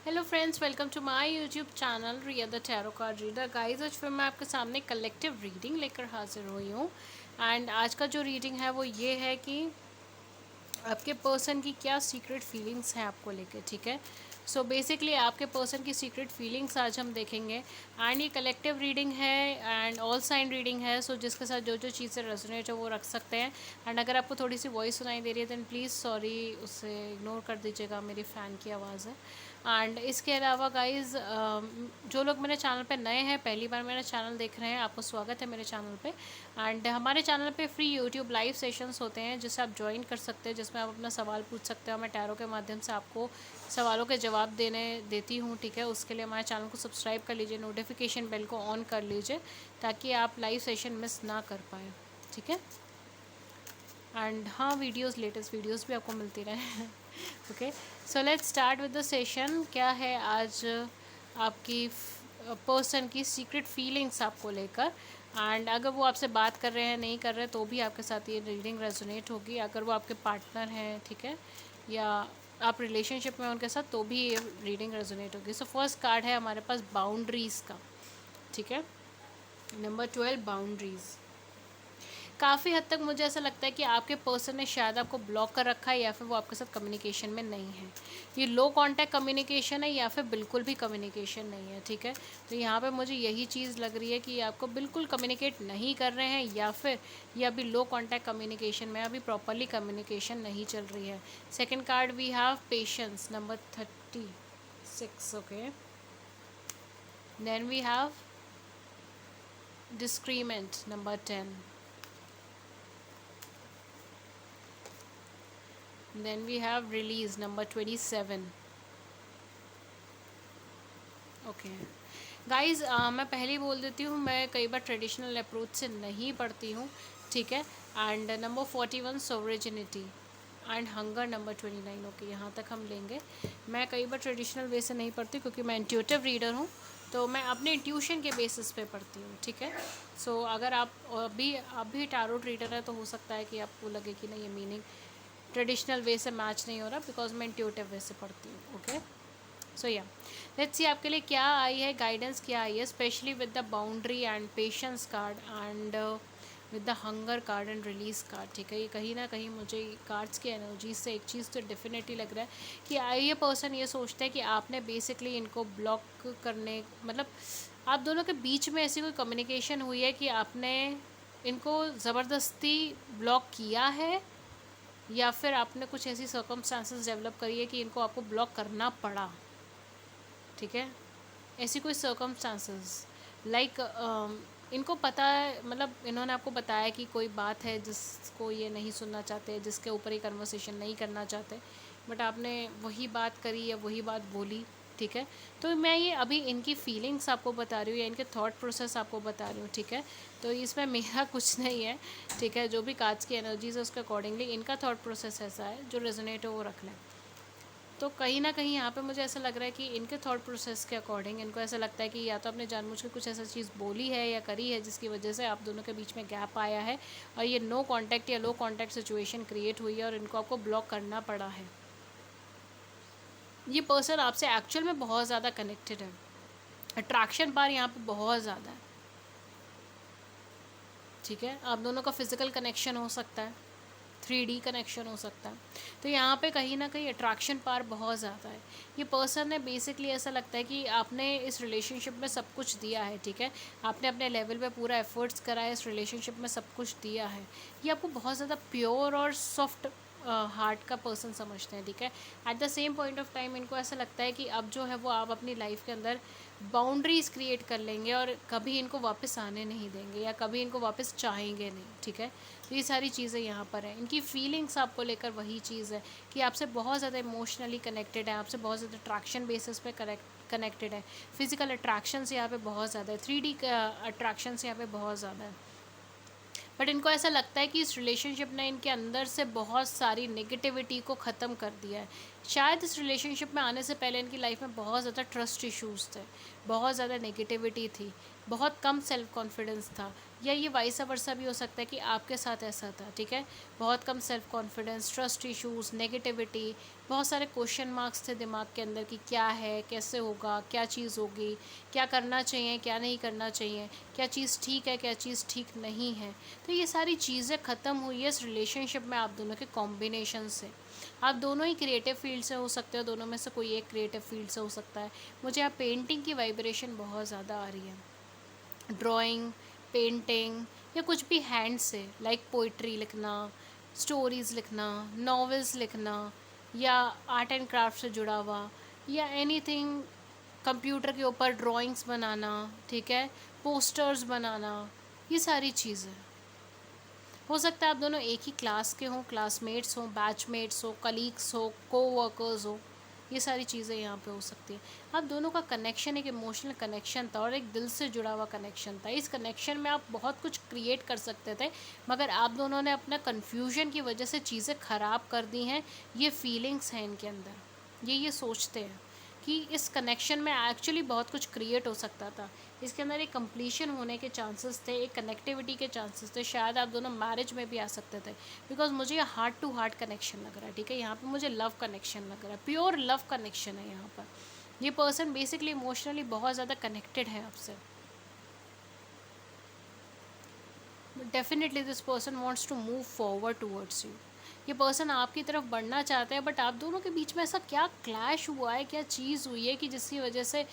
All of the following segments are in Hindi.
Hello friends, welcome to my YouTube channel Riya the tarot card reader. Guys, आज फिर मैं आपके सामने कलेक्टिव रीडिंग लेकर हाजिर हुई हूँ। एंड आज का जो रीडिंग है वो ये है कि आपके पर्सन की क्या सीक्रेट फीलिंग्स हैं आपको लेके। ठीक है, सो बेसिकली आपके पर्सन की सीक्रेट फीलिंग्स आज हम देखेंगे। एंड ये कलेक्टिव रीडिंग है एंड ऑल साइन रीडिंग है। सो जिसके साथ जो जो चीज़ें रेजोनेट है वो रख सकते हैं। एंड अगर आपको थोड़ी सी वॉइस सुनाई दे रही है दैन प्लीज़ सॉरी, उसे इग्नोर कर दीजिएगा, मेरी फ़ैन की आवाज़ है। एंड इसके अलावा गाइज, जो लोग मेरे चैनल पे नए हैं, पहली बार मेरा चैनल देख रहे हैं, आपको स्वागत है मेरे चैनल पे। एंड हमारे चैनल पे फ्री यूट्यूब लाइव सेशंस होते हैं जिसे आप ज्वाइन कर सकते हैं, जिसमें आप अपना सवाल पूछ सकते हो। मैं टैरो के माध्यम से आपको सवालों के जवाब देती हूँ। ठीक है, उसके लिए हमारे चैनल को सब्सक्राइब कर लीजिए, नोटिफिकेशन बेल को ऑन कर लीजिए ताकि आप लाइव सेशन मिस ना कर पाएँ। ठीक है, एंड हाँ, लेटेस्ट वीडियोस भी आपको मिलती रहे। Okay, so let's start with the session. क्या है आज आपकी पर्सन की सीक्रेट फीलिंग्स आपको लेकर। एंड अगर वो आपसे बात कर रहे हैं, नहीं कर रहे, तो भी आपके साथ ये रीडिंग रेजोनेट होगी। अगर वो आपके पार्टनर हैं, ठीक है, या आप रिलेशनशिप में उनके साथ, तो भी ये रीडिंग रेजोनेट होगी। सो फर्स्ट कार्ड है हमारे पास बाउंड्रीज़ का। ठीक है, नंबर 12, बाउंड्रीज़। काफ़ी हद तक मुझे ऐसा लगता है कि आपके पर्सन ने शायद आपको ब्लॉक कर रखा है, या फिर वो आपके साथ कम्युनिकेशन में नहीं है। ये लो कांटेक्ट कम्युनिकेशन है या फिर बिल्कुल भी कम्युनिकेशन नहीं है। ठीक है, तो यहाँ पे मुझे यही चीज़ लग रही है कि आपको बिल्कुल कम्युनिकेट नहीं कर रहे हैं, या फिर ये अभी लो कांटेक्ट कम्युनिकेशन में, अभी प्रॉपरली कम्युनिकेशन नहीं चल रही है। Second card we have patience, number 36। Okay, then we have discernment, number 10। Then we have release, number 27. Okay guys, मैं पहले ही बोल देती हूँ, मैं कई बार ट्रेडिशनल अप्रोच से नहीं पढ़ती हूँ। ठीक है, and number 41, sovereignty and hunger, number 29। Okay, यहाँ तक हम लेंगे। मैं कई बार ट्रेडिशनल वे से नहीं पढ़ती क्योंकि मैं इंट्यूटिव रीडर हूँ, तो मैं अपने इंट्यूशन के बेसिस पे पढ़ती हूँ। ठीक है, सो अगर आप भी टैरोट रीडर है तो हो सकता है कि आपको लगे कि नहीं, ये मीनिंग ट्रेडिशनल वे से मैच नहीं हो रहा, बिकॉज मैं इंट्यूटिव वे से पढ़ती हूँ। ओके, सो या लेट्स सी आपके लिए क्या आई है, गाइडेंस क्या आई है, specially with the boundary and patience card and with the hunger card and release card. ठीक है, ये कहीं ना कहीं मुझे कार्ड्स की एनर्जी से एक चीज़ तो डेफिनेटली लग रहा है कि ये पर्सन ये सोचता है कि आपने बेसिकली इनको ब्लॉक करने, मतलब आप दोनों के बीच में ऐसी कोई कम्युनिकेशन हुई है कि आपने इनको ज़बरदस्ती ब्लॉक किया है, या फिर आपने कुछ ऐसी सर्कमस्टांसेस डेवलप करी है कि इनको आपको ब्लॉक करना पड़ा। ठीक है, ऐसी कोई सर्कमस्टांसेस लाइक इनको पता है, मतलब इन्होंने आपको बताया कि कोई बात है जिसको ये नहीं सुनना चाहते, जिसके ऊपर ये कन्वर्सेशन नहीं करना चाहते, बट आपने वही बात करी या वही बात बोली। ठीक है, तो मैं ये अभी इनकी फीलिंग्स आपको बता रही हूँ या इनके थॉट प्रोसेस आपको बता रही हूँ। ठीक है, तो इसमें मेरा कुछ नहीं है। ठीक है, जो भी कार्ड्स की एनर्जीज है उसके अकॉर्डिंगली इनका थॉट प्रोसेस ऐसा है, जो रेजोनेट हो वो रख लें। तो कहीं ना कहीं यहाँ पे मुझे ऐसा लग रहा है कि इनके थॉट प्रोसेस के अकॉर्डिंग इनको ऐसा लगता है कि या तो आपने जानबूझ के कुछ ऐसा चीज़ बोली है या करी है जिसकी वजह से आप दोनों के बीच में गैप आया है, और ये नो कांटेक्ट या लो कांटेक्ट सिचुएशन क्रिएट हुई है और इनको आपको ब्लॉक करना पड़ा है। ये पर्सन आपसे एक्चुअल में बहुत ज़्यादा कनेक्टेड है, अट्रैक्शन पार यहाँ पर बहुत ज़्यादा है। ठीक है, आप दोनों का फिजिकल कनेक्शन हो सकता है, 3D कनेक्शन हो सकता है। तो यहाँ पे कहीं ना कहीं अट्रैक्शन पार बहुत ज़्यादा है। ये पर्सन है बेसिकली, ऐसा लगता है कि आपने इस रिलेशनशिप में सब कुछ दिया है। ठीक है, आपने अपने लेवल पे पूरा एफर्ट्स करा है, इस रिलेशनशिप में सब कुछ दिया है। ये आपको बहुत ज़्यादा प्योर और सॉफ्ट हार्ट का पर्सन समझते हैं। ठीक है, at the same point of time इनको ऐसा लगता है कि अब जो है वो आप अपनी लाइफ के अंदर बाउंड्रीज़ क्रिएट कर लेंगे और कभी इनको वापस आने नहीं देंगे या कभी इनको वापस चाहेंगे नहीं। ठीक है, तो ये सारी चीज़ें यहाँ पर हैं। इनकी फीलिंग्स आपको लेकर वही चीज़ है कि आपसे बहुत ज़्यादा इमोशनली कनेक्टेड है, आपसे बहुत ज़्यादा अट्रैक्शन बेसिस पे कनेक्टेड है। फिजिकल अट्रैक्शंस यहाँ पे बहुत ज़्यादा है, 3D अट्रैक्शंस यहाँ पे बहुत ज़्यादा है। बट इनको ऐसा लगता है कि इस रिलेशनशिप ने इनके अंदर से बहुत सारी नेगेटिविटी को ख़त्म कर दिया है। शायद इस रिलेशनशिप में आने से पहले इनकी लाइफ में बहुत ज़्यादा ट्रस्ट इश्यूज़ थे, बहुत ज़्यादा नेगेटिविटी थी, बहुत कम सेल्फ कॉन्फिडेंस था, या ये वाइस वर्सा भी हो सकता है कि आपके साथ ऐसा था, ठीक है। बहुत कम self confidence, trust issues, negativity, बहुत सारे क्वेश्चन मार्क्स थे दिमाग के अंदर कि क्या है, कैसे होगा, क्या चीज़ होगी, क्या करना चाहिए, क्या नहीं करना चाहिए, क्या चीज़ ठीक है, क्या चीज़ ठीक नहीं है। तो ये सारी चीज़ें ख़त्म हुई है इस रिलेशनशिप में आप दोनों के कॉम्बिनेशन से। आप दोनों ही क्रिएटिव फील्ड से हो सकते हो, दोनों में से कोई एक क्रिएटिव फील्ड से हो सकता है। मुझे यहाँ पेंटिंग की वाइब्रेशन बहुत ज़्यादा आ रही है, ड्राइंग, पेंटिंग, या कुछ भी हैंड से, लाइक पोइट्री लिखना, स्टोरीज़ लिखना, नॉवेल्स लिखना, या आर्ट एंड क्राफ्ट से जुड़ा हुआ, या एनीथिंग, कंप्यूटर के ऊपर ड्राइंग्स बनाना, ठीक है, पोस्टर्स बनाना, ये सारी चीज़ें। हो सकता है आप दोनों एक ही क्लास के हों, क्लासमेट्स हों, बैचमेट्स हो, कलीग्स हो, कोवर्कर्स हो, ये सारी चीज़ें यहाँ पे हो सकती हैं। आप दोनों का कनेक्शन एक इमोशनल कनेक्शन था और एक दिल से जुड़ा हुआ कनेक्शन था। इस कनेक्शन में आप बहुत कुछ क्रिएट कर सकते थे, मगर आप दोनों ने अपना कन्फ्यूजन की वजह से चीज़ें ख़राब कर दी हैं। ये फीलिंग्स हैं इनके अंदर, ये सोचते हैं कि इस कनेक्शन में एक्चुअली बहुत कुछ क्रिएट हो सकता था। इसके अंदर एक कंप्लीशन होने के चांसेस थे, एक कनेक्टिविटी के चांसेस थे, शायद आप दोनों मैरिज में भी आ सकते थे। बिकॉज मुझे ये हार्ट टू हार्ट कनेक्शन लग रहा है, ठीक है। यहाँ पे मुझे लव कनेक्शन लग रहा है, प्योर लव कनेक्शन है यहाँ पर। ये पर्सन बेसिकली इमोशनली बहुत ज़्यादा कनेक्टेड है आपसे। Definitely this person wants to move forward towards you. ये पर्सन आपकी तरफ बढ़ना चाहता है, बट आप दोनों के बीच में ऐसा क्या क्लैश हुआ है, क्या चीज़ हुई है कि जिसकी वजह से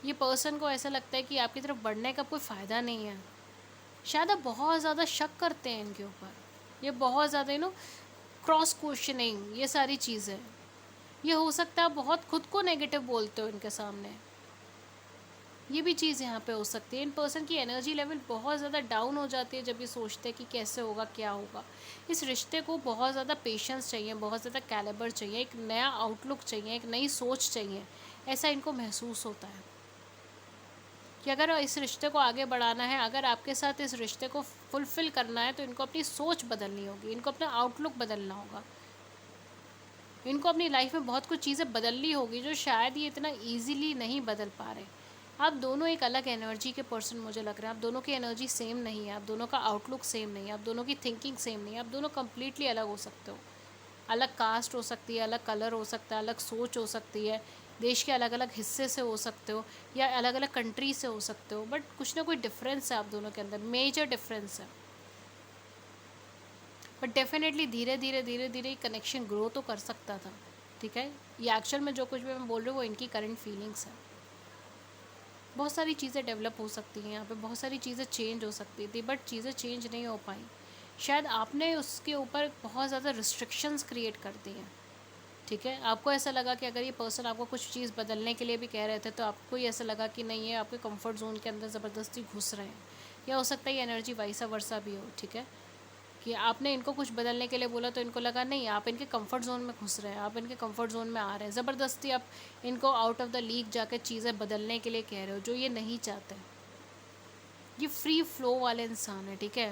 ये पर्सन को ऐसा लगता है कि आपकी तरफ बढ़ने का कोई फ़ायदा नहीं है। शायद आप बहुत ज़्यादा शक करते हैं इनके ऊपर, ये बहुत ज़्यादा क्रॉस क्वेश्चनिंग, ये सारी चीज़ें। ये हो सकता है आप बहुत खुद को नेगेटिव बोलते हो इनके सामने, ये भी चीज़ यहाँ पे हो सकती है। इन पर्सन की एनर्जी लेवल बहुत ज़्यादा डाउन हो जाती है जब ये सोचते हैं कि कैसे होगा, क्या होगा। इस रिश्ते को बहुत ज़्यादा पेशेंस चाहिए, बहुत ज़्यादा कैलिबर चाहिए, एक नया आउटलुक चाहिए, एक नई सोच चाहिए। ऐसा इनको महसूस होता है कि अगर इस रिश्ते को आगे बढ़ाना है, अगर आपके साथ इस रिश्ते को फुलफ़िल करना है, तो इनको अपनी सोच बदलनी होगी, इनको अपना आउटलुक बदलना होगा, इनको अपनी लाइफ में बहुत कुछ चीज़ें बदलनी होगी जो शायद ये इतना ईजीली नहीं बदल पा रहे। आप दोनों एक अलग एनर्जी के पर्सन मुझे लग रहा है, आप दोनों की एनर्जी सेम नहीं है, आप दोनों का आउटलुक सेम नहीं है, आप दोनों की थिंकिंग सेम नहीं है, आप दोनों कम्प्लीटली अलग हो सकते हो। अलग कास्ट हो सकती है, अलग कलर हो सकता है, अलग सोच हो सकती है, देश के अलग अलग हिस्से से हो सकते हो, या अलग अलग कंट्री से हो सकते हो, बट कुछ ना कोई डिफरेंस है आप दोनों के अंदर, मेजर डिफरेंस है। बट डेफिनेटली धीरे धीरे धीरे धीरे कनेक्शन ग्रो तो कर सकता था, ठीक है। ये एक्चुअल में जो कुछ भी मैं बोल रही हूँ वो इनकी करंट फीलिंग्स है। बहुत सारी चीज़ें डेवलप हो सकती हैं यहाँ पे, बहुत सारी चीज़ें चेंज हो सकती थी, बट चीज़ें चेंज नहीं हो पाई। शायद आपने उसके ऊपर बहुत ज़्यादा रिस्ट्रिक्शंस क्रिएट कर दी हैं, ठीक है। आपको ऐसा लगा कि अगर ये पर्सन आपको कुछ चीज़ बदलने के लिए भी कह रहे थे, तो आपको ही ऐसा लगा कि नहीं, ये आपके कंफर्ट जोन के अंदर ज़बरदस्ती घुस रहे हैं। या हो सकता है ये एनर्जी वाइसा वर्सा भी हो, ठीक है, कि आपने इनको कुछ बदलने के लिए बोला तो इनको लगा नहीं, आप इनके कंफर्ट जोन में घुस रहे हैं, आप इनके कंफर्ट जोन में आ रहे हैं, ज़बरदस्ती आप इनको आउट ऑफ द लीग जाकर चीज़ें बदलने के लिए कह रहे हो, जो ये नहीं चाहते। ये फ्री फ्लो वाले इंसान है, ठीक है।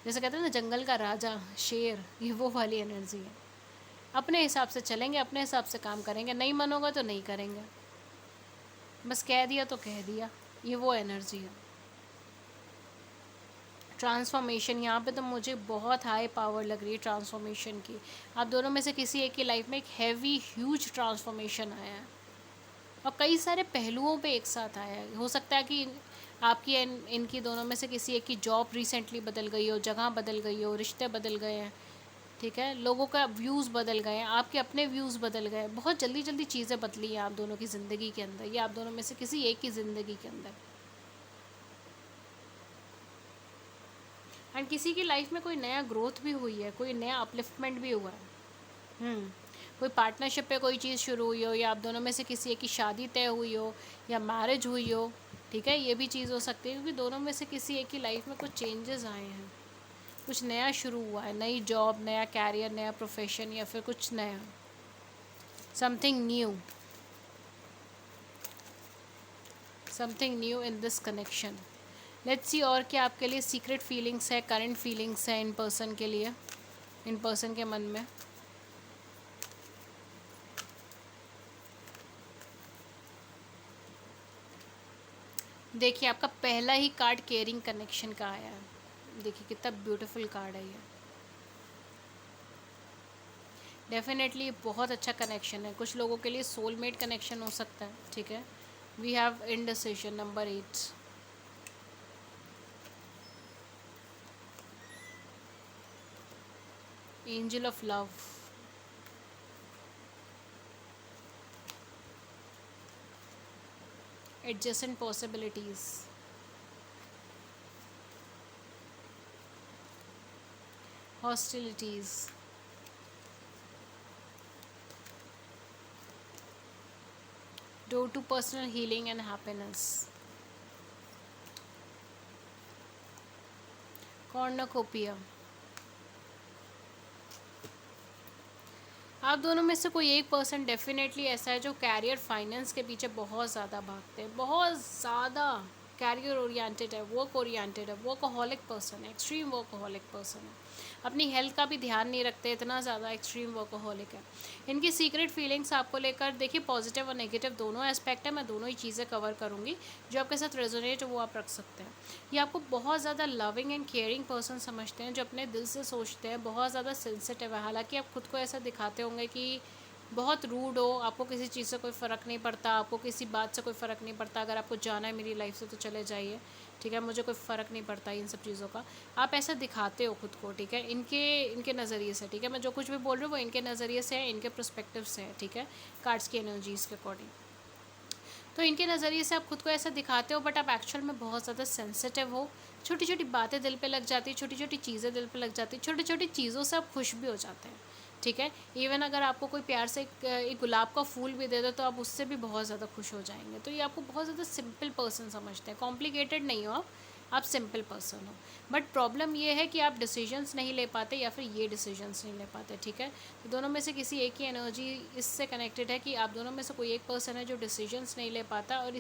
जैसे कहते हैं ना जंगल का राजा शेर, ये वो वाली एनर्जी है। अपने हिसाब से चलेंगे, अपने हिसाब से काम करेंगे, नहीं मन होगा तो नहीं करेंगे, बस कह दिया तो कह दिया, ये वो एनर्जी है। ट्रांसफॉर्मेशन यहाँ पे तो मुझे बहुत हाई पावर लग रही है ट्रांसफॉर्मेशन की। आप दोनों में से किसी एक की लाइफ में एक हैवी ह्यूज ट्रांसफॉर्मेशन आया है, और कई सारे पहलुओं पे एक साथ आया है। हो सकता है कि आपकी इनकी दोनों में से किसी एक की जॉब रिसेंटली बदल गई हो, जगह बदल गई हो, रिश्ते बदल गए हैं, ठीक है, लोगों का व्यूज़ बदल गए हैं, आपके अपने व्यूज़ बदल गए, बहुत जल्दी जल्दी चीज़ें बदली हैं आप दोनों की ज़िंदगी के अंदर, या आप दोनों में से किसी एक की ज़िंदगी के अंदर। एंड किसी की लाइफ में कोई नया ग्रोथ भी हुई है, कोई नया अपलिफ्टमेंट भी हुआ है। कोई पार्टनरशिप पे कोई चीज़ शुरू हुई हो, या आप दोनों में से किसी एक की शादी तय हुई हो, या मैरिज हुई हो, ठीक है, ये भी चीज़ हो सकती है, क्योंकि दोनों में से किसी एक की लाइफ में कुछ चेंजेस आए हैं, कुछ नया शुरू हुआ है, नई जॉब, नया कैरियर, नया प्रोफेशन, या फिर कुछ नया, something new, something new in this connection. Let's see और क्या आपके लिए सीक्रेट फीलिंग्स है, करंट फीलिंग्स है इन पर्सन के लिए, इन पर्सन के मन में। देखिए आपका पहला ही कार्ड केयरिंग कनेक्शन का आया है। देखिए कितना ब्यूटीफुल कार्ड है ये। डेफिनेटली बहुत अच्छा कनेक्शन है, कुछ लोगों के लिए सोलमेट कनेक्शन हो सकता है, ठीक है। We have indecision number 8, angel of love, adjacent possibilities, hostilities, door to personal healing and happiness, cornucopia. आप दोनों में से कोई एक पर्सन डेफिनेटली ऐसा है जो कैरियर फाइनेंस के पीछे बहुत ज़्यादा भागते हैं, बहुत ज़्यादा कैरियर ओरिएंटेड है, वर्क ओरिएंटेड है, वर्कहॉलिक पर्सन है, एक्सट्रीम वर्कहॉलिक पर्सन है, अपनी हेल्थ का भी ध्यान नहीं रखते, इतना ज़्यादा एक्सट्रीम वर्कहॉलिक है। इनकी सीक्रेट फीलिंग्स आपको लेकर, देखिए पॉजिटिव और नेगेटिव दोनों एस्पेक्ट है, मैं दोनों ही चीज़ें कवर करूँगी, जो आपके साथ रेजोनेट वो आप रख सकते हैं। ये आपको बहुत ज़्यादा लविंग एंड केयरिंग पर्सन समझते हैं, जो अपने दिल से सोचते हैं, बहुत ज़्यादा सेंसिटिव है। हालांकि आप खुद को ऐसा दिखाते होंगे कि बहुत रूड हो, आपको किसी चीज़ से कोई फ़र्क नहीं पड़ता, आपको किसी बात से कोई फ़र्क नहीं पड़ता, अगर आपको जाना है मेरी लाइफ से तो चले जाइए, ठीक है, मुझे कोई फ़र्क नहीं पड़ता इन सब चीज़ों का। आप ऐसा दिखाते हो खुद को, ठीक है, इनके नज़रिए से, ठीक है, मैं जो कुछ भी बोल रही हूँ वो इनके नज़रिए से है, इनके पर्सपेक्टिव से है, ठीक है, कार्ड्स की एनर्जीज़ के अकॉर्डिंग। तो इनके नज़रिए से आप खुद को ऐसा दिखाते हो, बट आप एक्चुअल में बहुत ज़्यादा सेंसिटिव हो, छोटी छोटी बातें दिल पे लग जाती, छोटी छोटी चीज़ें दिल पे लग जाती, छोटी छोटी चीज़ों से आप खुश भी हो जाते हैं, ठीक है। इवन अगर आपको कोई प्यार से एक गुलाब का फूल भी दे दो तो आप उससे भी बहुत ज़्यादा खुश हो जाएंगे। तो ये आपको बहुत ज़्यादा सिंपल पर्सन समझते हैं, कॉम्प्लिकेटेड नहीं हो आप सिंपल पर्सन हो। बट प्रॉब्लम ये है कि आप डिसीजंस नहीं ले पाते, या फिर ये डिसीजंस नहीं ले पाते, ठीक है। तो दोनों में से किसी एक ही एनर्जी इससे कनेक्टेड है कि आप दोनों में से कोई एक पर्सन है जो डिसीजंस नहीं ले पाता, और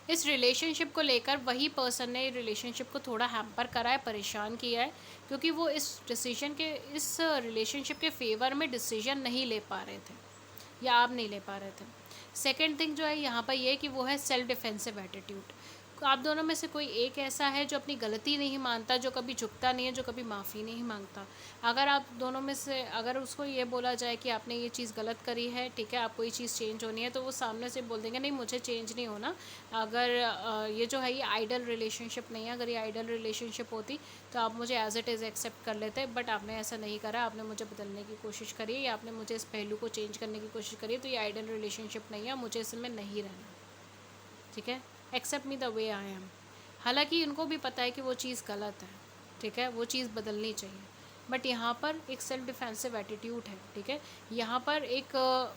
इस रिलेशनशिप को लेकर वही पर्सन ने रिलेशनशिप को थोड़ा हैम्पर करा है, परेशान किया है, क्योंकि वो इस रिलेशनशिप के फेवर में डिसीजन नहीं ले पा रहे थे, या आप नहीं ले पा रहे थे। सेकेंड थिंग जो है यहाँ पर ये कि वो है सेल्फ डिफेंसिव एटीट्यूड। आप दोनों में से कोई एक ऐसा है जो अपनी गलती नहीं मानता, जो कभी झुकता नहीं है, जो कभी माफ़ी नहीं मांगता। अगर आप दोनों में से अगर उसको ये बोला जाए कि आपने ये चीज़ गलत करी है, ठीक है, आपको ये चीज़ चेंज होनी है, तो वो सामने से बोल देंगे नहीं मुझे चेंज नहीं होना। अगर ये जो है ये आइडल रिलेशनशिप नहीं है, अगर ये आइडल रिलेशनशिप होती तो आप मुझे एज इट इज़ एक्सेप्ट कर लेते, बट आपने ऐसा नहीं करा, आपने मुझे बदलने की कोशिश करी है, या आपने मुझे इस पहलू को चेंज करने की कोशिश करी है, तो ये आइडल रिलेशनशिप नहीं है, मुझे इसमें नहीं रहना, ठीक है, accept me the way I am. हालांकि उनको भी पता है कि वो चीज़ गलत है, ठीक है, वो चीज़ बदलनी चाहिए, बट यहाँ पर एक सेल्फ डिफेंसिव एटीट्यूड है, ठीक है। यहाँ पर एक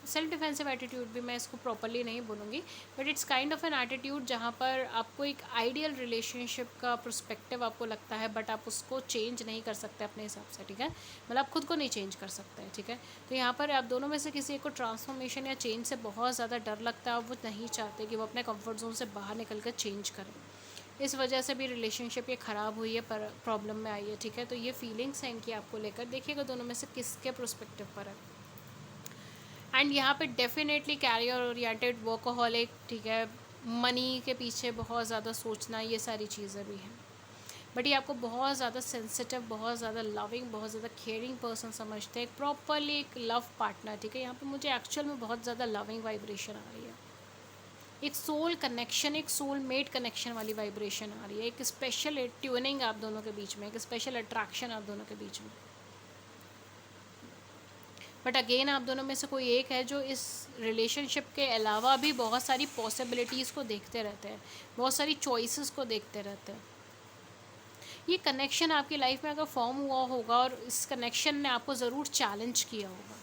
सेल्फ डिफेंसिव एटीट्यूड भी मैं इसको प्रॉपरली नहीं बोलूँगी, but it's kind of an attitude जहाँ पर आपको एक आइडियल रिलेशनशिप का पर्सपेक्टिव आपको लगता है, बट आप उसको चेंज नहीं कर सकते अपने हिसाब से, ठीक है, मतलब आप खुद को नहीं चेंज कर सकते हैं, ठीक है। तो यहाँ पर आप दोनों में से किसी एक को ट्रांसफॉर्मेशन या चेंज से बहुत ज़्यादा डर लगता है, वो नहीं चाहते कि वो अपने कम्फर्ट जोन से बाहर निकल कर चेंज करें, इस वजह से भी रिलेशनशिप ये ख़राब हुई है, पर प्रॉब्लम में आई है, ठीक है। तो ये फीलिंग्स हैं इनकी आपको लेकर, देखिएगा दोनों में से किसके प्रोस्पेक्टिव पर है। एंड यहाँ पे डेफिनेटली कैरियर ओरिएंटेड, वर्कहॉलिक, ठीक है, मनी के पीछे बहुत ज़्यादा सोचना, ये सारी चीज़ें भी हैं। बट ये आपको बहुत ज़्यादा सेंसिटिव, बहुत ज़्यादा लविंग, बहुत ज़्यादा केयरिंग पर्सन समझते हैं, एक प्रॉपरली एक लव पार्टनर, ठीक है। यहाँ पे मुझे एक्चुअल में बहुत ज़्यादा लविंग वाइब्रेशन आ रही है, एक सोल कनेक्शन, एक सोल मेट कनेक्शन वाली वाइब्रेशन आ रही है, एक स्पेशल ट्यूनिंग आप दोनों के बीच में, एक स्पेशल अट्रैक्शन आप दोनों के बीच में। बट अगेन आप दोनों में से कोई एक है जो इस रिलेशनशिप के अलावा भी बहुत सारी पॉसिबिलिटीज़ को देखते रहते हैं, बहुत सारी चॉइसेस को देखते रहते हैं। ये कनेक्शन आपकी लाइफ में अगर फॉर्म हुआ होगा, और इस कनेक्शन ने आपको ज़रूर चैलेंज किया होगा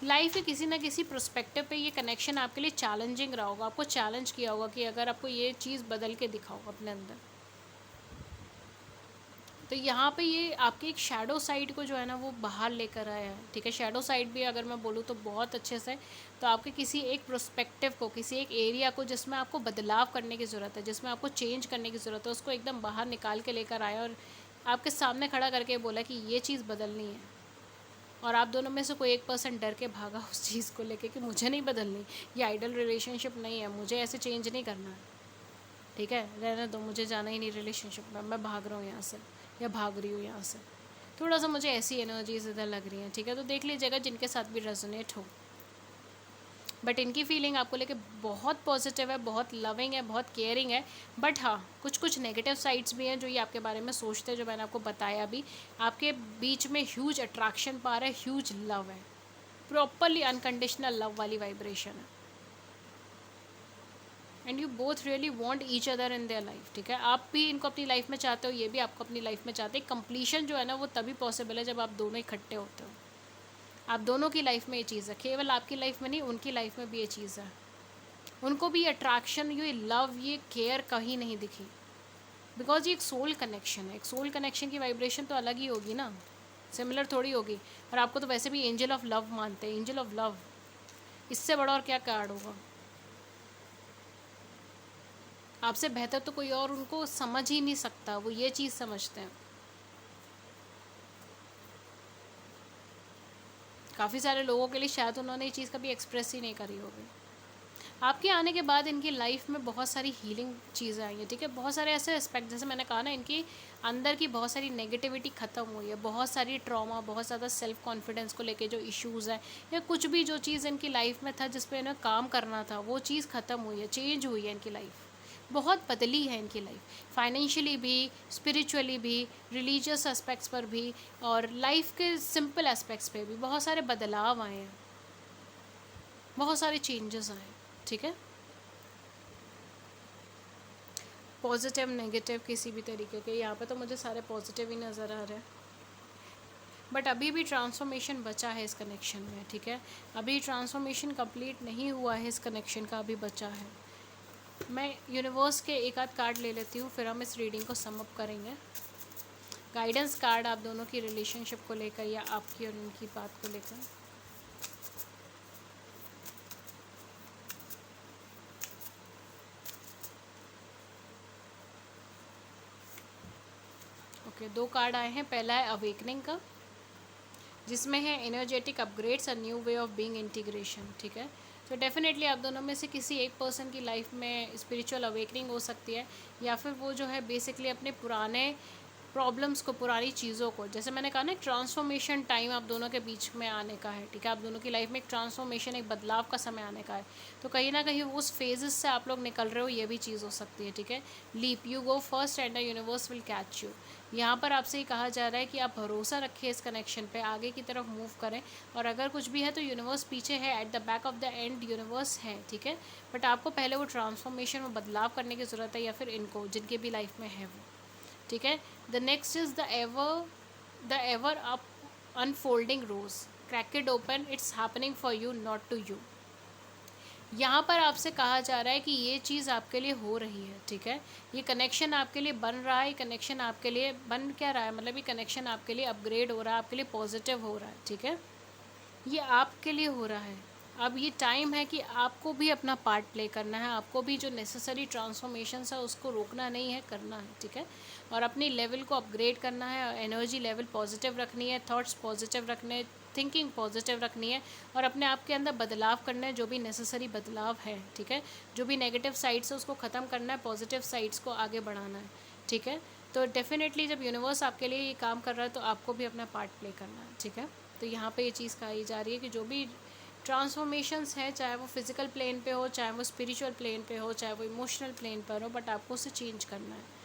लाइफ के किसी ना किसी प्रोस्पेक्टिव पे, ये कनेक्शन आपके लिए चैलेंजिंग रहा होगा, आपको चैलेंज किया होगा कि अगर आपको ये चीज़ बदल के दिखाओ अपने अंदर। तो यहाँ पे ये आपके एक शैडो साइड को जो है ना वो बाहर लेकर आया है, ठीक है। शैडो साइड भी अगर मैं बोलूँ तो बहुत अच्छे से, तो आपके किसी एक प्रोस्पेक्टिव को, किसी एक एरिया को जिसमें आपको बदलाव करने की ज़रूरत है, जिसमें आपको चेंज करने की ज़रूरत है, उसको एकदम बाहर निकाल के लेकर आया और आपके सामने खड़ा करके बोला कि ये चीज़ बदलनी है। और आप दोनों में से कोई एक पर्सन डर के भागा उस चीज़ को लेके कि मुझे नहीं बदलनी, ये आइडल रिलेशनशिप नहीं है, मुझे ऐसे चेंज नहीं करना है, ठीक है, रहने दो, मुझे जाना ही नहीं रिलेशनशिप में, मैं भाग रहा हूँ यहाँ से या भाग रही हूँ यहाँ से, थोड़ा सा मुझे ऐसी एनर्जीज इधर लग रही हैं, ठीक है। तो देख लीजिएगा जिनके साथ भी रेजोनेट हो, बट इनकी फीलिंग आपको लेके बहुत पॉजिटिव है, बहुत लविंग है, बहुत केयरिंग है। बट हाँ, कुछ कुछ नेगेटिव साइड्स भी हैं जो ये आपके बारे में सोचते हैं, जो मैंने आपको बताया अभी। आपके बीच में ह्यूज अट्रैक्शन पावर है, ह्यूज लव है, प्रॉपरली अनकंडीशनल लव वाली वाइब्रेशन है, and you both really want each other in their life, ठीक है। आप भी इनको अपनी लाइफ में चाहते हो, ये भी आपको अपनी लाइफ में चाहते हैं। कंप्लीशन जो है ना वो तभी पॉसिबल है जब आप दोनों इकट्ठे होते हो। आप दोनों की लाइफ में ये चीज़ है, केवल आपकी लाइफ में नहीं, उनकी लाइफ में भी ये चीज़ है। उनको भी अट्रैक्शन, ये लव, ये केयर कहीं नहीं दिखी, बिकॉज ये एक सोल कनेक्शन है। एक सोल कनेक्शन की वाइब्रेशन तो अलग ही होगी ना, सिमिलर थोड़ी होगी। और आपको तो वैसे भी एंजल ऑफ लव मानते हैं, एंजल ऑफ लव, इससे बड़ा और क्या कार्ड होगा। आपसे बेहतर तो कोई और उनको समझ ही नहीं सकता, वो ये चीज़ समझते हैं। काफ़ी सारे लोगों के लिए शायद उन्होंने ये चीज़ कभी एक्सप्रेस ही नहीं करी होगी। आपके आने के बाद इनकी लाइफ में बहुत सारी हीलिंग चीज़ें आई हैं, ठीक है। बहुत सारे ऐसे एस्पेक्ट, जैसे मैंने कहा ना, इनकी अंदर की बहुत सारी नेगेटिविटी ख़त्म हुई है, बहुत सारी ट्रॉमा, बहुत ज़्यादा सेल्फ कॉन्फिडेंस को लेके जो इश्यूज़ हैं, या कुछ भी जो चीज़ इनकी लाइफ में था जिस पे इन्हें काम करना था, वो चीज़ ख़त्म हुई है, चेंज हुई है इनकी लाइफ, बहुत बदली है इनकी लाइफ, फाइनेंशियली भी, स्पिरिचुअली भी, रिलीजियस एस्पेक्ट्स पर भी, और लाइफ के सिंपल एस्पेक्ट्स पे भी बहुत सारे बदलाव आए हैं, बहुत सारे चेंजेस आए हैं, ठीक है। पॉजिटिव नेगेटिव किसी भी तरीके के, यहाँ पे तो मुझे सारे पॉजिटिव ही नज़र आ रहे हैं। बट अभी भी ट्रांसफॉर्मेशन बचा है इस कनेक्शन में, ठीक है। अभी ट्रांसफॉर्मेशन कंप्लीट नहीं हुआ है इस कनेक्शन का, अभी बचा है। मैं यूनिवर्स के एक आध कार्ड ले लेती हूँ, फिर हम इस रीडिंग को सम अप करेंगे। गाइडेंस कार्ड आप दोनों की रिलेशनशिप को लेकर या आपकी और उनकी बात को लेकर। ओके, दो कार्ड आए हैं। पहला है अवेकनिंग का, जिसमें है energetic upgrades, a new way of being integration, ठीक है। तो डेफिनेटली आप दोनों में से किसी एक पर्सन की लाइफ में स्पिरिचुअल अवेकनिंग हो सकती है, या फिर वो जो है बेसिकली अपने पुराने प्रॉब्लम्स को, पुरानी चीज़ों को, जैसे मैंने कहा ना, ट्रांसफॉर्मेशन टाइम आप दोनों के बीच में आने का है, ठीक है। आप दोनों की लाइफ में एक ट्रांसफॉर्मेशन, एक बदलाव का समय आने का है। तो कहीं ना कहीं उस फेजेस से आप लोग निकल रहे हो, ये भी चीज़ हो सकती है, ठीक है। Leap, you go first and the universe will catch you. यहाँ पर आपसे ये कहा जा रहा है कि आप भरोसा रखिए इस कनेक्शन पे, आगे की तरफ मूव करें, और अगर कुछ भी है तो यूनिवर्स पीछे है, at the back of the end universe है, ठीक है। बट आपको पहले वो ट्रांसफॉर्मेशन में बदलाव करने की ज़रूरत है, या फिर इनको जिनके भी लाइफ में है वो, ठीक है। The next is the ever up unfolding rose, crack it open, it's happening for you not to you. यहाँ पर आपसे कहा जा रहा है कि ये चीज़ आपके लिए हो रही है, ठीक है। ये कनेक्शन आपके लिए बन रहा है, कनेक्शन आपके लिए बन क्या रहा है, मतलब ये कनेक्शन आपके लिए अपग्रेड हो रहा है, आपके लिए पॉजिटिव हो रहा है, ठीक है। ये आपके लिए हो रहा है। अब ये टाइम है कि आपको भी अपना पार्ट प्ले करना है, आपको भी जो नेसेसरी ट्रांसफॉर्मेशंस है उसको रोकना नहीं है, करना है, ठीक है। और अपनी लेवल को अपग्रेड करना है, एनर्जी लेवल पॉजिटिव रखनी है, थॉट्स पॉजिटिव रखने, थिंकिंग पॉजिटिव रखनी है, और अपने आप के अंदर बदलाव करना है, जो भी नेसेसरी बदलाव है, ठीक है। जो भी नेगेटिव साइड्स है उसको ख़त्म करना है, पॉजिटिव साइड्स को आगे बढ़ाना है, ठीक है। तो डेफिनेटली जब यूनिवर्स आपके लिए ये काम कर रहा है तो आपको भी अपना पार्ट प्ले करना है, ठीक है। तो यहाँ पे ये चीज़ कही जा रही है कि जो भी ट्रांसफॉर्मेशंस हैं, चाहे वो फिजिकल प्लेन पे हो, चाहे वो स्पिरिचुअल प्लेन पे हो, चाहे वो इमोशनल प्लेन पर हो, बट आपको उसे चेंज करना है।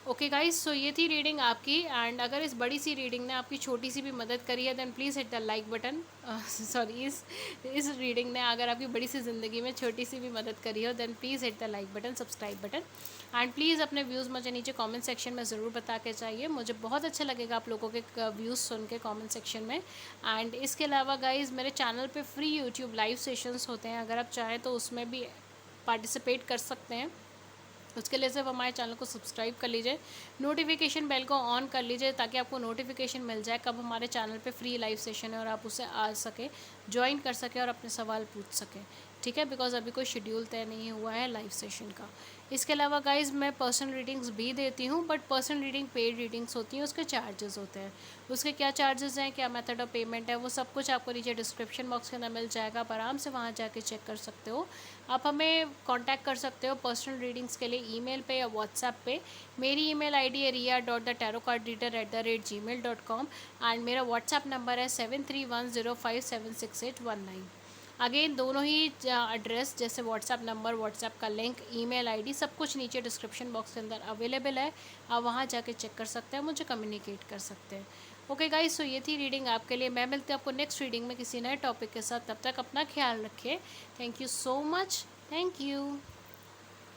ओके गाइस, सो ये थी रीडिंग आपकी, एंड अगर इस बड़ी सी रीडिंग ने आपकी छोटी सी भी मदद करी है then please hit the like button. Sorry, इस रीडिंग ने अगर आपकी बड़ी सी ज़िंदगी में छोटी सी भी मदद करी हो then please hit the like button, subscribe button, and please अपने व्यूज़ मुझे नीचे कमेंट सेक्शन में ज़रूर बता के चाहिए। मुझे बहुत अच्छा लगेगा आप लोगों के व्यूज़ सुन के कमेंट सेक्शन में। एंड इसके अलावा गाइस, मेरे चैनल पे फ्री यूट्यूब लाइव सेशंस होते हैं, अगर आप चाहें तो उसमें भी पार्टिसिपेट कर सकते हैं। उसके लिए सिर्फ हमारे चैनल को सब्सक्राइब कर लीजिए, नोटिफिकेशन बेल को ऑन कर लीजिए, ताकि आपको नोटिफिकेशन मिल जाए कब हमारे चैनल पे फ्री लाइव सेशन है और आप उसे आ सके ज्वाइन कर सकें और अपने सवाल पूछ सकें, ठीक है, बिकॉज अभी कोई शेड्यूल तय नहीं हुआ है लाइव सेशन का। इसके अलावा गाइज मैं पर्सनल रीडिंग्स भी देती हूँ, but personal reading paid readings होती हैं, उसके चार्जेस होते हैं। उसके क्या चार्जेस हैं, क्या मेथड ऑफ पेमेंट है, वो सब कुछ आपको नीचे डिस्क्रिप्शन बॉक्स के अंदर मिल जाएगा। आप आराम से वहाँ जाके चेक कर सकते हो। आप हमें कांटेक्ट कर सकते हो पर्सनल रीडिंग्स के लिए ईमेल पे या व्हाट्सएप पे। मेरी ईमेल आईडी है ria.thetarotcardreader@gmail.com एंड मेरा व्हाट्सएप नंबर है 7310576819। अगेन दोनों ही एड्रेस जैसे व्हाट्सएप नंबर, व्हाट्सएप का लिंक, ईमेल आईडी सब कुछ नीचे डिस्क्रिप्शन बॉक्स के अंदर अवेलेबल है। आप वहाँ जाके चेक कर सकते हैं, मुझे कम्युनिकेट कर सकते हैं। ओके गाइस, सो ये थी रीडिंग आपके लिए। मैं मिलती हूँ आपको नेक्स्ट रीडिंग में किसी नए टॉपिक के साथ। तब तक अपना ख्याल रखें। Thank you so much. Thank you.